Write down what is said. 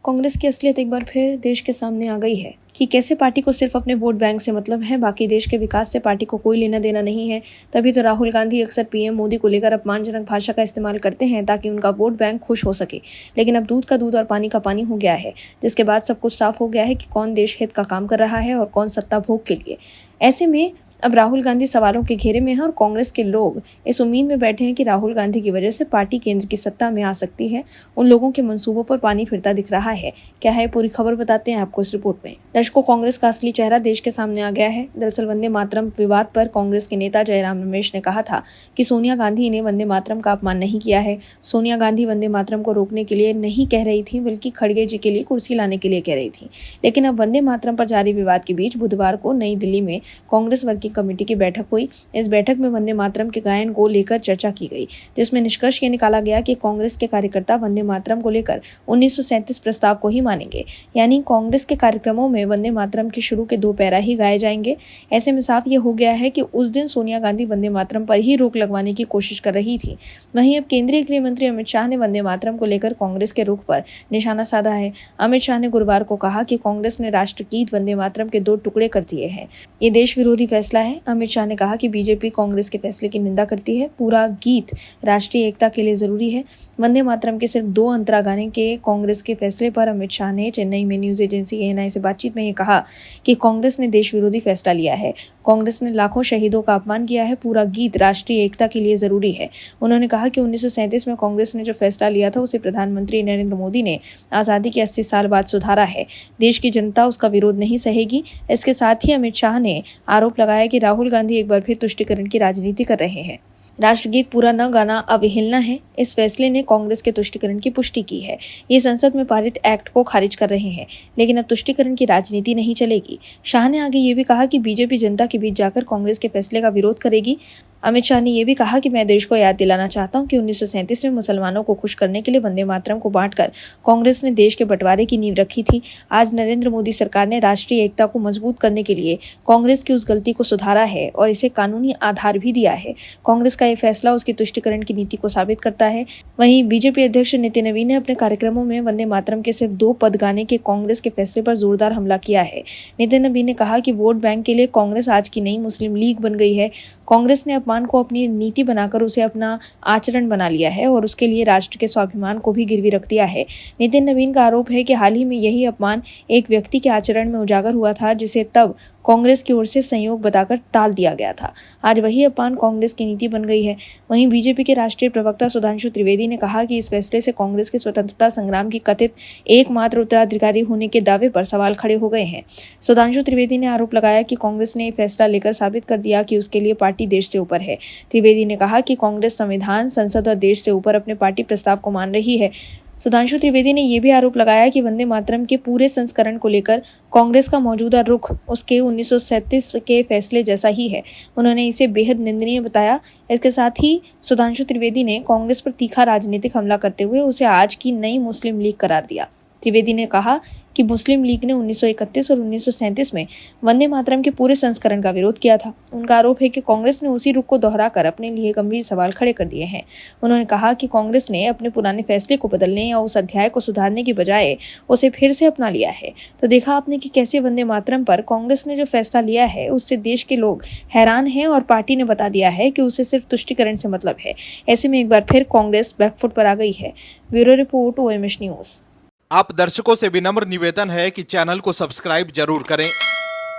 कांग्रेस की असलियत एक बार फिर देश के सामने आ गई है कि कैसे पार्टी को सिर्फ अपने वोट बैंक से मतलब है, बाकी देश के विकास से पार्टी को कोई लेना देना नहीं है। तभी तो राहुल गांधी अक्सर पीएम मोदी को लेकर अपमानजनक भाषा का इस्तेमाल करते हैं ताकि उनका वोट बैंक खुश हो सके। लेकिन अब दूध का दूध और पानी का पानी हो गया है, जिसके बाद सब कुछ साफ हो गया है कि कौन देश हित का काम कर रहा है और कौन सत्ता भोग के लिए। ऐसे में अब राहुल गांधी सवालों के घेरे में है और कांग्रेस के लोग इस उम्मीद में बैठे हैं कि राहुल गांधी की वजह से पार्टी केंद्र की सत्ता में आ सकती है। उन लोगों के मंसूबों पर पानी फिरता दिख रहा है। क्या है पूरी खबर, बताते हैं आपको इस रिपोर्ट में। दर्शकों, कांग्रेस का असली चेहरा देश के सामने आ गया है। दरअसल वंदे मातरम विवाद पर कांग्रेस के नेता जयराम रमेश ने कहा था कि सोनिया गांधी ने वंदे मातरम का अपमान नहीं किया है। सोनिया गांधी वंदे मातरम को रोकने के लिए नहीं कह रही थी, बल्कि खड़गे जी के लिए कुर्सी लाने के लिए कह रही थी। लेकिन अब वंदे मातरम पर जारी विवाद के बीच बुधवार को नई दिल्ली में कांग्रेस वर्किंग कमेटी की बैठक हुई। इस बैठक में वंदे मातरम के गायन को लेकर चर्चा की गई, जिसमें निष्कर्ष ये निकाला गया कि कांग्रेस के कार्यकर्ता वंदे मातरम को लेकर 1937 प्रस्ताव को ही मानेंगे। यानी कांग्रेस के कार्यक्रमों में वंदे मातरम के शुरू के 2 पैरा ही गाए जाएंगे। ऐसे में साफ ये हो गया है कि उस दिन सोनिया गांधी वंदे मातरम पर ही रोक लगवाने की कोशिश कर रही थी। वहीं अब केंद्रीय गृह मंत्री अमित शाह ने वंदे मातरम को लेकर कांग्रेस के रुख पर निशाना साधा है। अमित शाह ने गुरुवार को कहा कि कांग्रेस ने राष्ट्रगीत वंदे मातरम के 2 टुकड़े कर दिए हैं। ये देश विरोधी फैसला है। अमित शाह ने कहा कि बीजेपी कांग्रेस के फैसले की निंदा करती है। पूरा गीत राष्ट्रीय एकता के लिए जरूरी है। वंदे मातरम के सिर्फ 2 अंतरा गाने के कांग्रेस के फैसले पर अमित शाह ने चेन्नई में न्यूज एजेंसी एएनआई से बातचीत में ये कहा कि कांग्रेस ने देश विरोधी फैसला लिया है। कांग्रेस ने लाखों शहीदों का अपमान किया है। पूरा गीत राष्ट्रीय एकता के लिए जरूरी है। उन्होंने कहा कि 1937 में कांग्रेस ने जो फैसला लिया था उसे प्रधानमंत्री नरेंद्र मोदी ने आजादी के 80 साल बाद सुधारा है। देश की जनता उसका विरोध नहीं सहेगी। इसके साथ ही अमित शाह ने आरोप लगाया कि राहुल गांधी एक बार फिर तुष्टीकरण की राजनीति कर रहे हैं। राष्ट्रगीत पूरा न गाना अब हिलना है। इस फैसले ने कांग्रेस के तुष्टीकरण की पुष्टि की है। ये संसद में पारित एक्ट को खारिज कर रहे हैं, लेकिन अब तुष्टीकरण की राजनीति नहीं चलेगी। शाह ने आगे ये भी कहा कि बीजेपी जनता के बीच जाकर कांग्रेस के फैसले का विरोध करेगी। अमित शाह ने यह भी कहा कि मैं देश को याद दिलाना चाहता हूं कि 1937 में मुसलमानों को खुश करने के लिए वंदे मातरम को बांटकर कांग्रेस ने देश के बंटवारे की नींव रखी थी। आज नरेंद्र मोदी सरकार ने राष्ट्रीय एकता को मजबूत करने के लिए कांग्रेस की उस गलती को सुधारा है और इसे कानूनी आधार भी दिया है। कांग्रेस का यह फैसला उसकी तुष्टीकरण की नीति को साबित करता है। वहीं बीजेपी अध्यक्ष नितिन नवीन ने अपने कार्यक्रमों में वंदे मातरम के सिर्फ 2 पद गाने के कांग्रेस के फैसले पर जोरदार हमला किया है। नितिन नवीन ने कहा कि वोट बैंक के लिए कांग्रेस आज की नई मुस्लिम लीग बन गई है। कांग्रेस ने अपमान को अपनी नीति बनाकर उसे अपना आचरण बना लिया है और उसके लिए राष्ट्र के स्वाभिमान को भी गिरवी रख दिया है। नितिन नवीन का आरोप है कि हाल ही में यही अपमान एक व्यक्ति के आचरण में उजागर हुआ था, जिसे तब कांग्रेस की ओर से संयोग बताकर टाल दिया गया था। आज वही अपमान कांग्रेस की नीति बन गई है। वहीं बीजेपी के राष्ट्रीय प्रवक्ता सुधांशु त्रिवेदी ने कहा कि इस फैसले से कांग्रेस के स्वतंत्रता संग्राम की कथित एकमात्र उत्तराधिकारी होने के दावे पर सवाल खड़े हो गए हैं। सुधांशु त्रिवेदी ने आरोप लगाया कि कांग्रेस ने फैसला लेकर साबित कर दिया कि उसके लिए पार्टी देश से ऊपर है। त्रिवेदी ने कहा कि कांग्रेस संविधान, संसद और देश से ऊपर अपने पार्टी प्रस्ताव को मान रही है। सुधांशु त्रिवेदी ने यह भी आरोप लगाया कि वंदे मातरम के पूरे संस्करण को लेकर कांग्रेस का मौजूदा रुख उसके 1937 के फैसले जैसा ही है। उन्होंने इसे बेहद निंदनीय बताया। इसके साथ ही सुधांशु त्रिवेदी ने कांग्रेस पर तीखा राजनीतिक हमला करते हुए उसे आज की नई मुस्लिम लीग करार दिया। त्रिवेदी ने कहा कि मुस्लिम लीग ने 1931 और 1937 में वंदे मातरम के पूरे संस्करण का विरोध किया था। उनका आरोप है कि कांग्रेस ने उसी रुख को दोहराकर अपने लिए गंभीर सवाल खड़े कर दिए हैं। उन्होंने कहा कि कांग्रेस ने अपने पुराने फैसले को बदलने या उस अध्याय को सुधारने की बजाय उसे फिर से अपना लिया है। तो देखा आपने कि कैसे वंदे मातरम पर कांग्रेस ने जो फैसला लिया है उससे देश के लोग हैरान हैं और पार्टी ने बता दिया है कि उसे सिर्फ तुष्टीकरण से मतलब है। ऐसे में एक बार फिर कांग्रेस बैकफुट पर आ गई है। Bureau report, OMH news. आप दर्शकों से विनम्र निवेदन है कि चैनल को सब्सक्राइब जरूर करें